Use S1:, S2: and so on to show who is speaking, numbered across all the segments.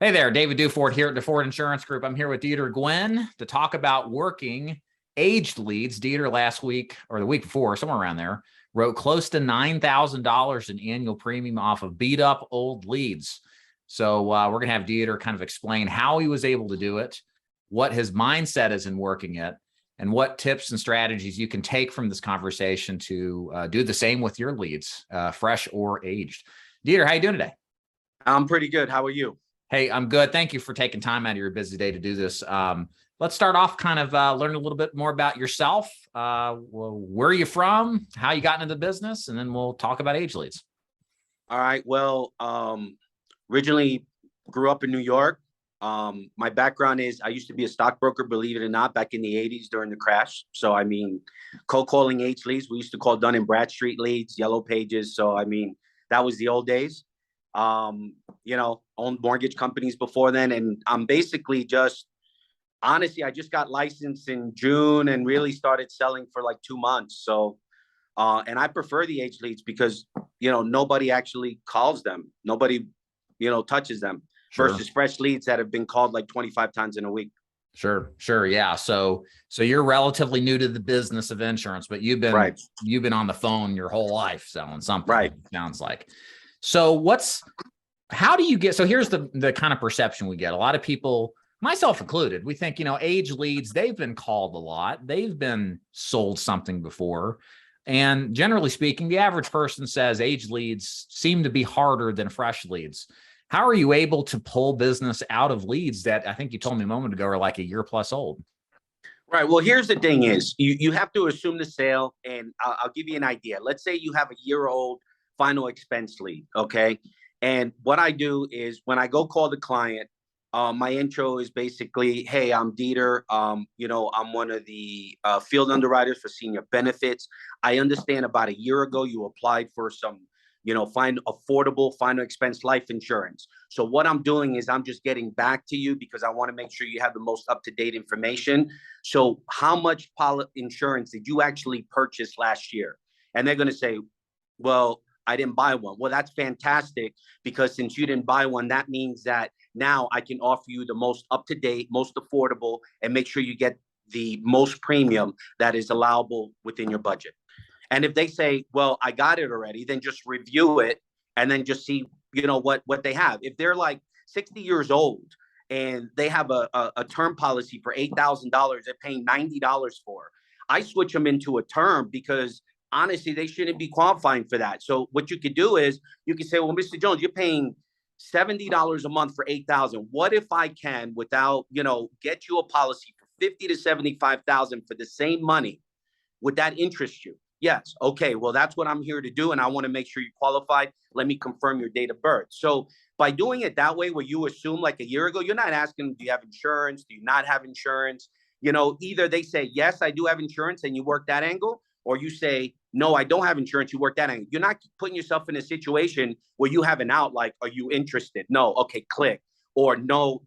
S1: Hey there, David Duford here at DeFord Insurance Group. I'm here with Dieter Gwen to talk about working aged leads. Dieter last week or the week before, somewhere around there, wrote close to $9,000 in annual premium off of beat up old leads. So we're going to have Dieter kind of explain how he was able to do it, what his mindset is in working it, and what tips and strategies you can take from this conversation to do the same with your leads, fresh or aged. Dieter, how you doing today?
S2: I'm pretty good. How are you?
S1: Hey, I'm good. Thank you for taking time out of your busy day to do this. Let's start off kind of learning a little bit more about yourself. Where are you from? How you got into the business? And then we'll talk about age leads.
S2: All right. Well, originally grew up in New York. My background is I used to be a stockbroker, believe it or not, back in the 80s during the crash. So, I mean, cold calling age leads, we used to call Dun & Bradstreet leads, yellow pages. So, I mean, that was the old days. Owned mortgage companies before then. And I'm basically honestly, I just got licensed in June and really started selling for like 2 months. So, and I prefer the age leads because, nobody actually calls them. Nobody, touches them versus fresh leads that have been called like 25 times in a week.
S1: Sure. Yeah. So you're relatively new to the business of insurance, but you've been on the phone your whole life selling something.
S2: Right.
S1: It sounds like. So how do you get, so here's the kind of perception we get. A lot of people, myself included, we think, age leads, they've been called a lot. They've been sold something before. And generally speaking, the average person says age leads seem to be harder than fresh leads. How are you able to pull business out of leads that I think you told me a moment ago are like a year plus old?
S2: Right. Well, here's the thing is you have to assume the sale, and I'll give you an idea. Let's say you have a year-old final expense lead, okay? And what I do is when I go call the client, my intro is basically, hey, I'm Dieter. I'm one of the field underwriters for senior benefits. I understand about a year ago you applied for some, find affordable final expense life insurance. So what I'm doing is I'm just getting back to you because I want to make sure you have the most up-to-date information. So how much insurance did you actually purchase last year? And they're going to say, well, I didn't buy one. Well, that's fantastic because since you didn't buy one, that means that now I can offer you the most up-to-date, most affordable, and make sure you get the most premium that is allowable within your budget. And if they say, well, I got it already, then just review it and then just see, what they have. If they're like 60 years old and they have a term policy for $8,000, they're paying $90 for, I switch them into a term because honestly, they shouldn't be qualifying for that. So what you could do is you could say, well, Mr. Jones, you're paying $70 a month for $8,000. What if I can, without, get you a policy for $50,000 to $75,000 for the same money? Would that interest you? Yes. Okay. Well, that's what I'm here to do. And I want to make sure you're qualified. Let me confirm your date of birth. So by doing it that way, where you assume like a year ago, you're not asking, do you have insurance? Do you not have insurance? Either they say, yes, I do have insurance, and you work that angle, or you say, no, I don't have insurance, you work that angle. You're not putting yourself in a situation where you have an out, like, are you interested? No. Okay, click. Or no,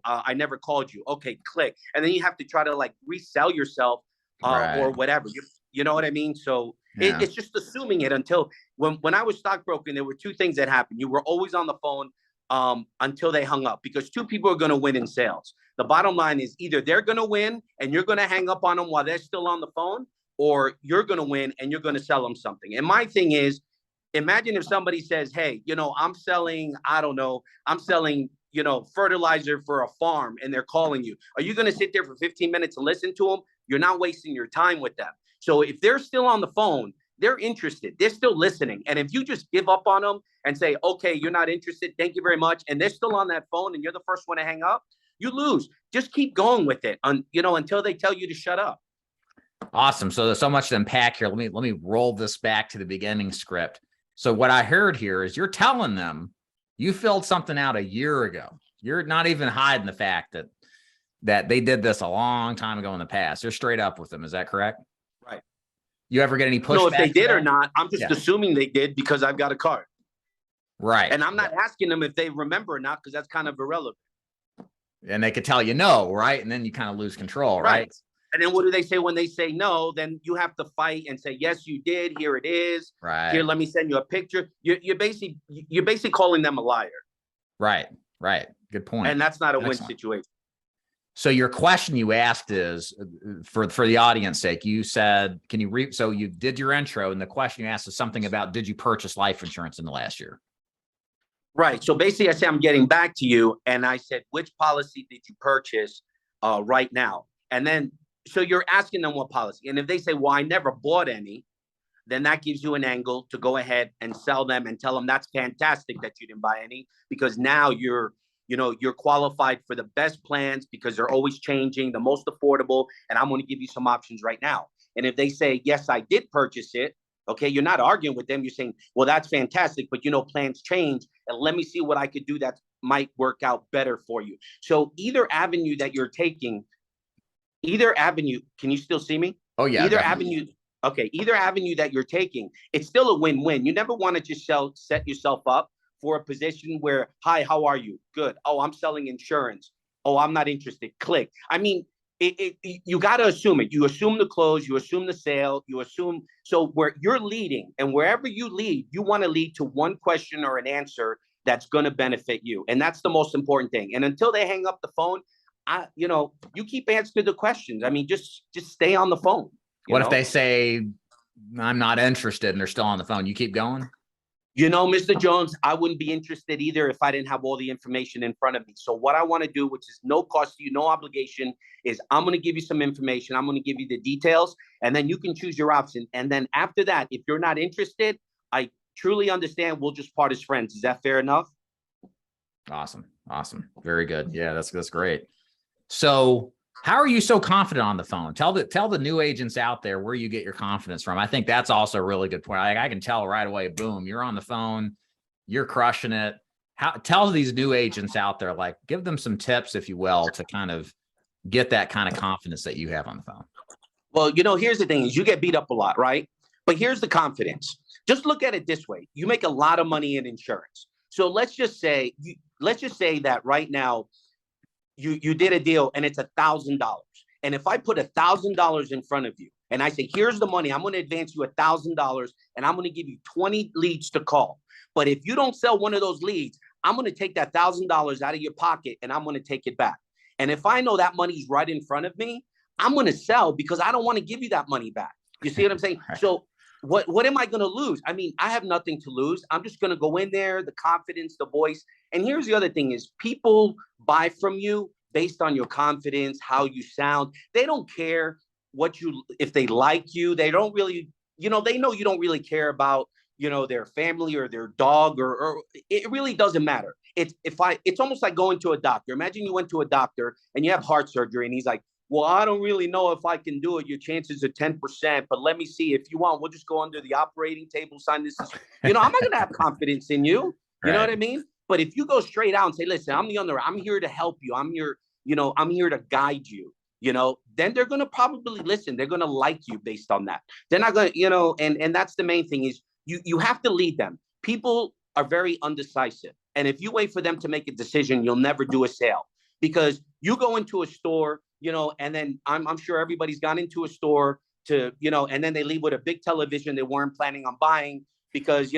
S2: I never called you. Okay, click. And then you have to try to like resell yourself or whatever. You know what I mean? So it's just assuming it until when I was stockbroking, there were two things that happened. You were always on the phone until they hung up because two people are going to win in sales. The bottom line is either they're going to win and you're going to hang up on them while they're still on the phone, or you're going to win and you're going to sell them something. And my thing is, imagine if somebody says, hey, I'm selling, fertilizer for a farm, and they're calling you. Are you going to sit there for 15 minutes and listen to them? You're not wasting your time with them. So if they're still on the phone, they're interested. They're still listening. And if you just give up on them and say, okay, you're not interested, thank you very much, and they're still on that phone and you're the first one to hang up, you lose. Just keep going with it, until they tell you to shut up.
S1: Awesome. So there's so much to unpack here. Let me roll this back to the beginning script. So what I heard here is you're telling them you filled something out a year ago. You're not even hiding the fact that they did this a long time ago in the past. You're straight up with them. Is that correct?
S2: Right.
S1: You ever get any pushback?
S2: No, if they did or not, I'm just assuming they did because I've got a card.
S1: Right.
S2: And I'm not asking them if they remember or not because that's kind of irrelevant.
S1: And they could tell you no, right? And then you kind of lose control, right?
S2: And then what do they say when they say no? Then you have to fight and say, yes, you did. Here it is.
S1: Right.
S2: Here, let me send you a picture. You're basically calling them a liar.
S1: Right. Right. Good point.
S2: And that's not a win
S1: Excellent.
S2: situation.
S1: So your question you asked is, for the audience sake, you said, can you read? So you did your intro, and the question you asked is something about, did you purchase life insurance in the last year?
S2: Right. So basically I said, I'm getting back to you. And I said, which policy did you purchase right now? And then, so you're asking them what policy. And if they say, well, I never bought any, then that gives you an angle to go ahead and sell them and tell them that's fantastic that you didn't buy any, because now you're qualified for the best plans because they're always changing, the most affordable, and I'm going to give you some options right now. And if they say, yes, I did purchase it, okay, you're not arguing with them. You're saying, well, that's fantastic, but plans change, and let me see what I could do that might work out better for you. So either avenue that you're taking, can you still see me?
S1: Oh yeah.
S2: Either
S1: Definitely.
S2: either avenue that you're taking, it's still a win-win. You never want to just set yourself up for a position where, hi, how are you? Good. Oh, I'm selling insurance. Oh, I'm not interested. Click. I mean, you got to assume it. You assume the close, you assume the sale, you assume. So where you're leading, and wherever you lead, you want to lead to one question or an answer that's going to benefit you. And that's the most important thing. And until they hang up the phone, you keep answering the questions. I mean, just stay on the phone.
S1: What if they say, I'm not interested, and they're still on the phone? You keep going?
S2: Mr. Jones, I wouldn't be interested either if I didn't have all the information in front of me. So what I want to do, which is no cost to you, no obligation, is I'm going to give you some information. I'm going to give you the details, and then you can choose your option. And then after that, if you're not interested, I truly understand. We'll just part as friends. Is that fair enough?
S1: Awesome. Very good. Yeah, that's great. So how are you so confident on the phone? Tell the new agents out there where you get your confidence from. I think that's also a really good point. I can tell right away, boom, you're on the phone, you're crushing it. Tell these new agents out there, like, give them some tips, if you will, to kind of get that kind of confidence that you have on the phone.
S2: Well, here's the thing is you get beat up a lot, right? But here's the confidence. Just look at it this way. You make a lot of money in insurance. So let's just say that right now, you did a deal and it's $1,000. And if I put $1,000 in front of you and I say, here's the money, I'm going to advance you $1,000 and I'm going to give you 20 leads to call. But if you don't sell one of those leads, I'm going to take that $1,000 out of your pocket and I'm going to take it back. And if I know that money's right in front of me, I'm going to sell because I don't want to give you that money back. You see what I'm saying? So what am I going to lose? I mean, I have nothing to lose. I'm just going to go in there, the confidence, the voice. And here's the other thing is people buy from you based on your confidence, how you sound. They don't care if they like you. They don't really, they know you don't really care about, their family or their dog or it really doesn't matter. It's almost like going to a doctor. Imagine you went to a doctor and you have heart surgery and he's like, well, I don't really know if I can do it. Your chances are 10%, but let me see. If you want, we'll just go under the operating table, sign this. I'm not going to have confidence in you. You know what I mean? But if you go straight out and say, listen, I'm here to help you. I'm here to guide you, then they're going to probably listen. They're going to like you based on that. They're not going to, and that's the main thing is you have to lead them. People are very undecisive. And if you wait for them to make a decision, you'll never do a sale because you go into a store, and then I'm sure everybody's gone into a store to, and then they leave with a big television they weren't planning on buying because,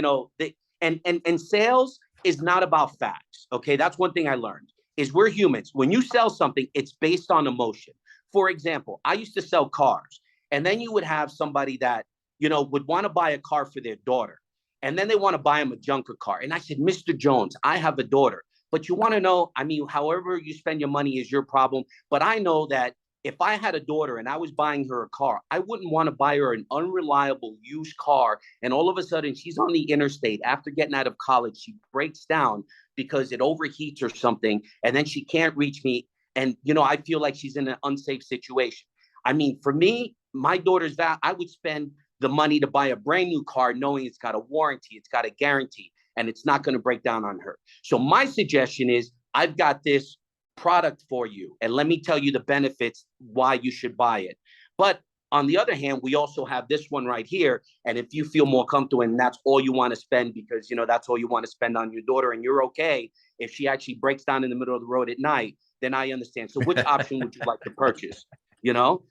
S2: and sales is not about facts. Okay. That's one thing I learned is we're humans. When you sell something, it's based on emotion. For example, I used to sell cars and then you would have somebody that, would want to buy a car for their daughter. And then they want to buy him a junker car. And I said, Mr. Jones, I have a daughter. But you want to know, I mean, however you spend your money is your problem. But I know that if I had a daughter and I was buying her a car, I wouldn't want to buy her an unreliable used car. And all of a sudden she's on the interstate after getting out of college. She breaks down because it overheats or something. And then she can't reach me. And, I feel like she's in an unsafe situation. I mean, for me, my daughter's I would spend the money to buy a brand new car, knowing it's got a warranty, it's got a guarantee, and it's not going to break down on her. So my suggestion is I've got this product for you, and let me tell you the benefits, why you should buy it. But on the other hand, we also have this one right here. And if you feel more comfortable and that's all you want to spend because, that's all you want to spend on your daughter and you're okay, if she actually breaks down in the middle of the road at night, then I understand. So which option would you like to purchase? So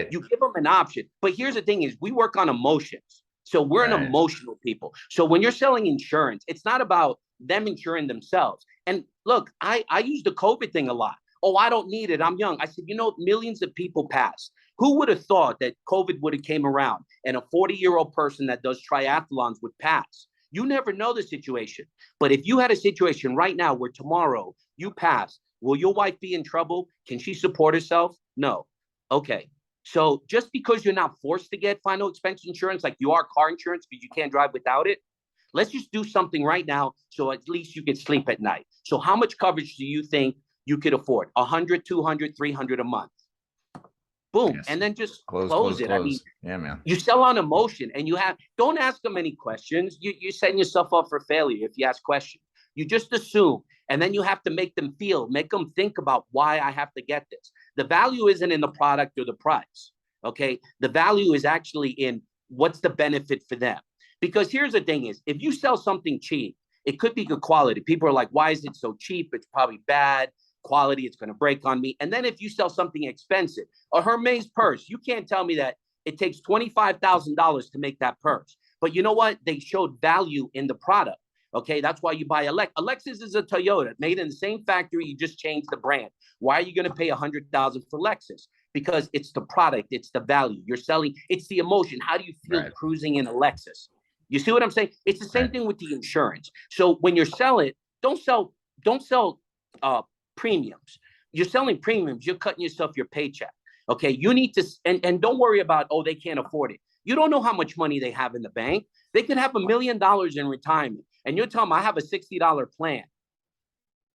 S2: You give them an option. But here's the thing is we work on emotions. So we're an emotional people. So when you're selling insurance, it's not about them insuring themselves. And look, I use the COVID thing a lot. Oh, I don't need it. I'm young. I said, millions of people pass. Who would have thought that COVID would have came around and a 40-year-old person that does triathlons would pass? You never know the situation. But if you had a situation right now where tomorrow you pass, will your wife be in trouble? Can she support herself? No. Okay. So just because you're not forced to get final expense insurance, like you are car insurance, because you can't drive without it, let's just do something right now so at least you can sleep at night. So how much coverage do you think you could afford? 100, 200, 300 a month. Boom.
S1: Yes.
S2: And then just close it. I mean,
S1: yeah, man.
S2: You sell on emotion, and don't ask them any questions. You're setting yourself up for failure if you ask questions. You just assume, and then you have to make them think about why I have to get this. The value isn't in the product or the price. Okay. The value is actually in what's the benefit for them. Because here's the thing is, if you sell something cheap, it could be good quality. People are like, why is it so cheap? It's probably bad quality. It's going to break on me. And then if you sell something expensive, a Hermes purse, you can't tell me that it takes $25,000 to make that purse. But you know what? They showed value in the product. Okay, that's why you buy a Lexus is a Toyota made in the same factory. You just changed the brand. Why are you going to pay $100,000 for Lexus? Because it's the product, it's the value you're selling, it's the emotion. How do you feel cruising in a Lexus? You see what I'm saying? It's the same thing with the insurance. So when you're selling, don't sell premiums. You're selling premiums. You're cutting yourself your paycheck. Okay, you need to, and don't worry about, they can't afford it. You don't know how much money they have in the bank. They could have $1 million in retirement, and you're telling them, I have a $60 plan.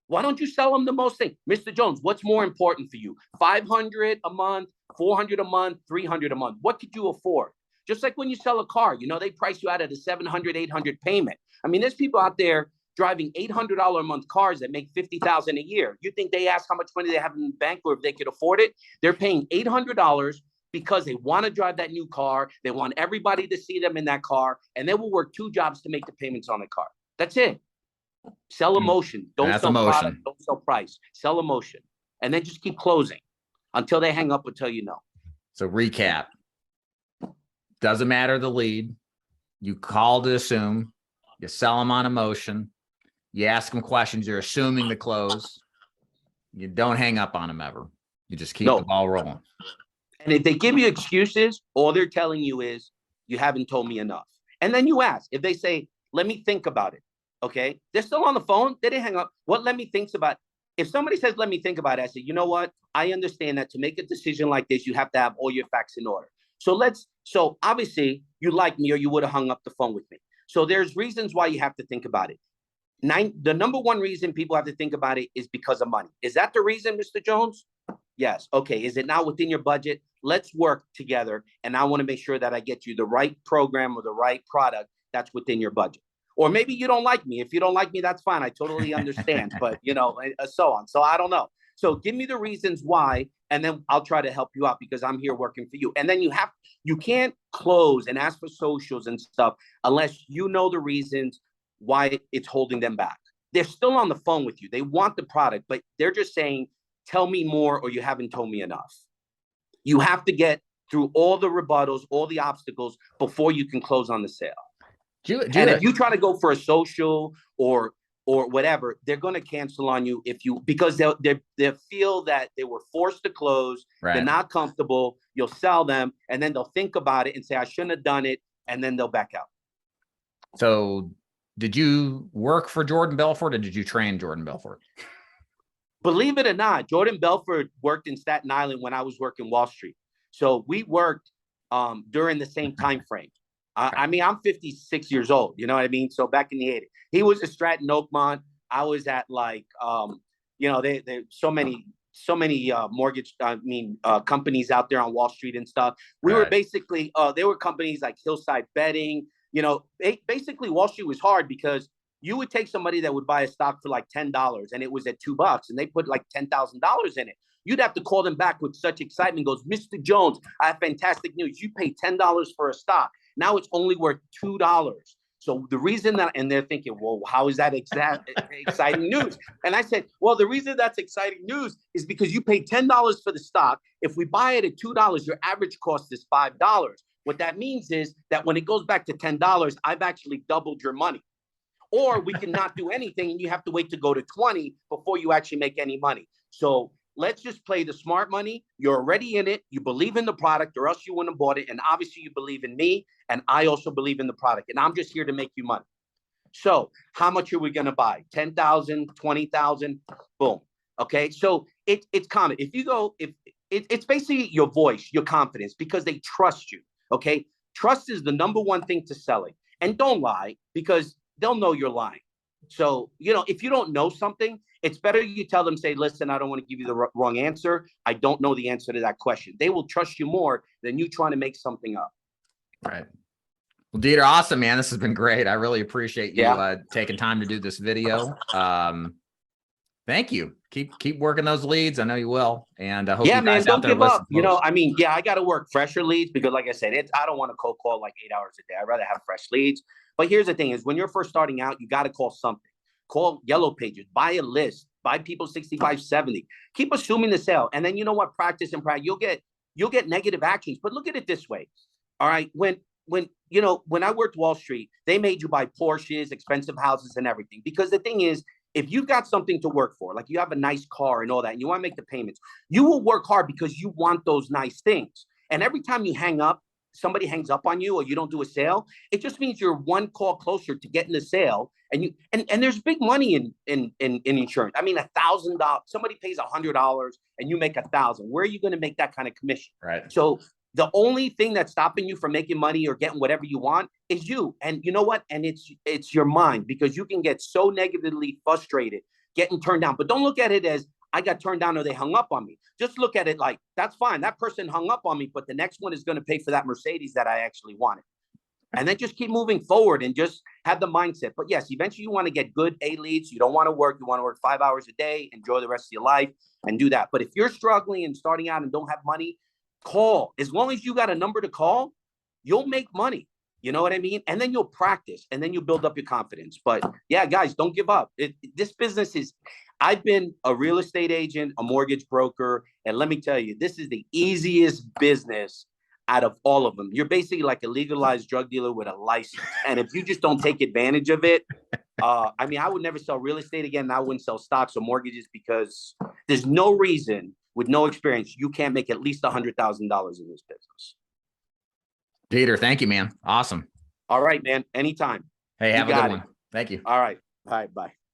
S2: Why don't you sell them the most thing? Mr. Jones, what's more important for you? $500 a month, $400 a month, $300 a month. What could you afford? Just like when you sell a car, they price you out at a $700, $800 payment. I mean, there's people out there driving $800 a month cars that make $50,000 a year. You think they ask how much money they have in the bank or if they could afford it? They're paying $800 because they want to drive that new car. They want everybody to see them in that car, and they will work 2 jobs to make the payments on the car. That's it. Sell emotion. Don't sell product. Don't sell price. Sell emotion. And then just keep closing until they hang up or tell you no.
S1: So recap. Doesn't matter the lead. You call to assume. You sell them on emotion. You ask them questions. You're assuming the close. You don't hang up on them ever. You just keep the ball rolling.
S2: And if they give you excuses, all they're telling you is, you haven't told me enough. And then you ask. If they say, let me think about it. Okay. They're still on the phone. They didn't hang up. What let me think about? If somebody says, let me think about it, I say, you know what? I understand that to make a decision like this, you have to have all your facts in order. So obviously you like me or you would have hung up the phone with me. So there's reasons why you have to think about it. The number one reason people have to think about it is because of money. Is that the reason, Mr. Jones? Yes. Okay. Is it not within your budget? Let's work together. And I want to make sure that I get you the right program or the right product that's within your budget. Or maybe you don't like me. If you don't like me, that's fine. I totally understand. But, so on. So I don't know. So give me the reasons why, and then I'll try to help you out because I'm here working for you. And then you can't close and ask for socials and stuff unless you know the reasons why it's holding them back. They're still on the phone with you. They want the product, but they're just saying, tell me more or you haven't told me enough. You have to get through all the rebuttals, all the obstacles before you can close on the sale. If you try to go for a social or whatever, they're going to cancel on you because they feel that they were forced to close. Right. They're not comfortable. You'll sell them, and then they'll think about it and say, I shouldn't have done it, and then they'll back out.
S1: So did you work for Jordan Belfort or did you train Jordan Belfort?
S2: Believe it or not, Jordan Belfort worked in Staten Island when I was working Wall Street. So we worked during the same time frame. I mean, I'm 56 years old. You know what I mean? So back in the 80s, he was at Stratton Oakmont. I was at there's so many mortgage, companies out there on Wall Street and stuff. We were basically, there were companies like Hillside Betting. Basically Wall Street was hard because you would take somebody that would buy a stock for like $10 and it was at $2 and they put like $10,000 in it. You'd have to call them back with such excitement. Goes, Mr. Jones, I have fantastic news. You paid $10 for a stock. Now it's only worth $2. So the reason that, and they're thinking, well, how is that exciting news? And I said, well, the reason that's exciting news is because you paid $10 for the stock. If we buy it at $2, your average cost is $5. What that means is that when it goes back to $10, I've actually doubled your money. or we can not do anything and you have to wait to go to 20 before you actually make any money. So let's just play the smart money. You're already in it. You believe in the product, or else you wouldn't have bought it. And obviously you believe in me, and I also believe in the product, and I'm just here to make you money. So how much are we going to buy? 10,000, 20,000, boom. Okay. So it's common. If you go, if it's basically your voice, your confidence, because they trust you. Okay. Trust is the number one thing to selling. And don't lie, because they'll know you're lying. So, if you don't know something, it's better you tell them, say, listen, I don't want to give you the wrong answer. I don't know the answer to that question. They will trust you more than you trying to make something up.
S1: Right. Well, Dieter, awesome, man. This has been great. I really appreciate you taking time to do this video. Thank you. Keep working those leads. I know you will. And I hope you guys
S2: man, don't give up.
S1: post.
S2: I got to work fresher leads, because like I said, I don't want to cold call like 8 hours a day. I'd rather have fresh leads. But here's the thing is, when you're first starting out, you got to call something. Call Yellow Pages, buy a list, buy people 65, 70. Keep assuming the sale. And then you know what? Practice and practice. You'll get negative actions. But look at it this way. All right. When I worked Wall Street, they made you buy Porsches, expensive houses, and everything. Because the thing is, if you've got something to work for, like you have a nice car and all that, and you want to make the payments, you will work hard because you want those nice things. And every time you hang up, somebody hangs up on you, or you don't do a sale, it just means you're one call closer to getting the sale. And there's big money in insurance. I mean, $1,000, somebody pays $100 and you make $1,000. Where are you going to make that kind of commission?
S1: Right.
S2: So the only thing that's stopping you from making money or getting whatever you want is you. And you know what? And it's your mind, because you can get so negatively frustrated getting turned down. But don't look at it as I got turned down or they hung up on me. Just look at it like, that's fine. That person hung up on me, but the next one is going to pay for that Mercedes that I actually wanted. And then just keep moving forward and just have the mindset. But yes, eventually you want to get good A leads. You don't want to work. You want to work 5 hours a day, enjoy the rest of your life, and do that. But if you're struggling and starting out and don't have money, call. As long as you got a number to call, you'll make money. You know what I mean? And then you'll practice, and then you build up your confidence. But yeah, guys, don't give up. This business is, I've been a real estate agent, a mortgage broker, and let me tell you, this is the easiest business out of all of them. You're basically like a legalized drug dealer with a license. And if you just don't take advantage of it, I would never sell real estate again. And I wouldn't sell stocks or mortgages, because there's no reason with no experience you can't make at least $100,000 in this business.
S1: Dieter, thank you, man. Awesome.
S2: All right, man. Anytime.
S1: Hey, have a good one. Thank you.
S2: All right. Bye.